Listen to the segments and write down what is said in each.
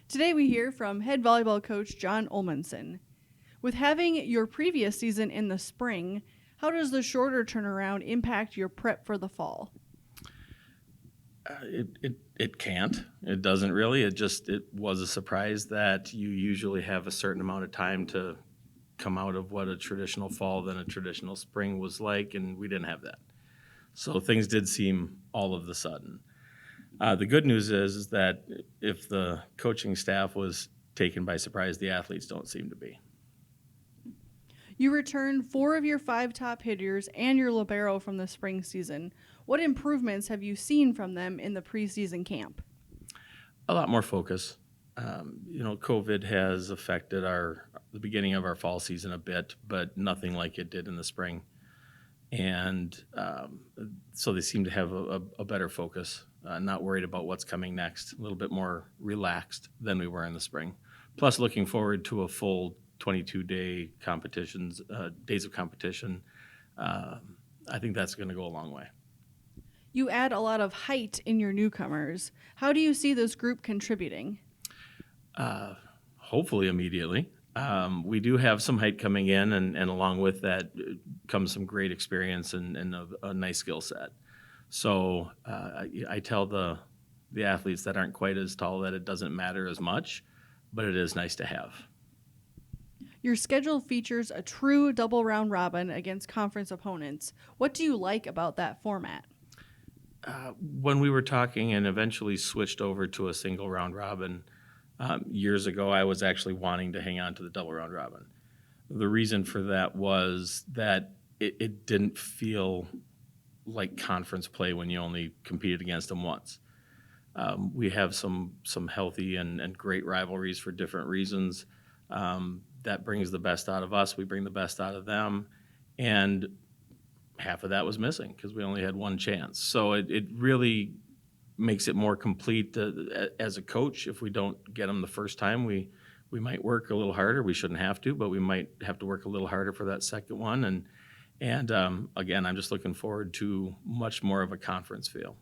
Today we hear from head volleyball coach John Olmanson. With having your previous season in the spring, how does the shorter turnaround impact your prep for the fall? It can't. It doesn't really. It was a surprise that you usually have a certain amount of time to come out of what a traditional fall than a traditional spring was like, and we didn't have that. So things did seem all of the sudden. The good news is that if the coaching staff was taken by surprise, the athletes don't seem to be. You returned 4 of your 5 top hitters and your libero from the spring season. What improvements have you seen from them in the preseason camp? A lot more focus. COVID has affected the beginning of our fall season a bit, but nothing like it did in the spring. And so they seem to have a better focus, not worried about what's coming next, a little bit more relaxed than we were in the spring. Plus, looking forward to a full 22-day days of competition. I think that's going to go a long way. You add a lot of height in your newcomers. How do you see this group contributing? Hopefully immediately. We do have some height coming in, and along with that comes some great experience and a nice skill set. So I tell the athletes that aren't quite as tall that it doesn't matter as much, but it is nice to have. Your schedule features a true double round robin against conference opponents. What do you like about that format? When we were talking and eventually switched over to a single round robin, years ago, I was actually wanting to hang on to the double round robin. The reason for that was that it didn't feel like conference play when you only competed against them once. We have some healthy and great rivalries for different reasons. That brings the best out of us. We bring the best out of them. And half of that was missing because we only had one chance. So it really makes it more complete as a coach. If we don't get them the first time, we might work a little harder. We shouldn't have to, but we might have to work a little harder for that second one. And again, I'm just looking forward to much more of a conference feel.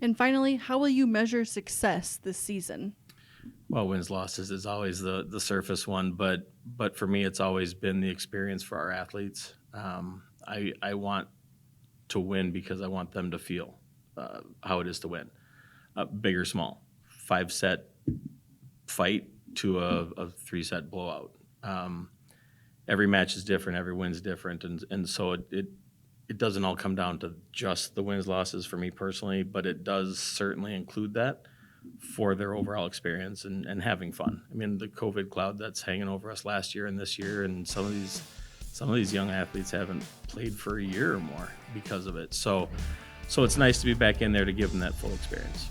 And finally, how will you measure success this season? Well, wins, losses is always the surface one, but for me, it's always been the experience for our athletes. I want to win because I want them to feel how it is to win, big or small, 5-set fight to a 3-set blowout. Every match is different, every win's different, and so it doesn't all come down to just the wins, losses for me personally, but it does certainly include that for their overall experience and having fun. I mean, the COVID cloud that's hanging over us last year and this year, and some of these young athletes haven't played for a year or more because of it. So it's nice to be back in there to give them that full experience.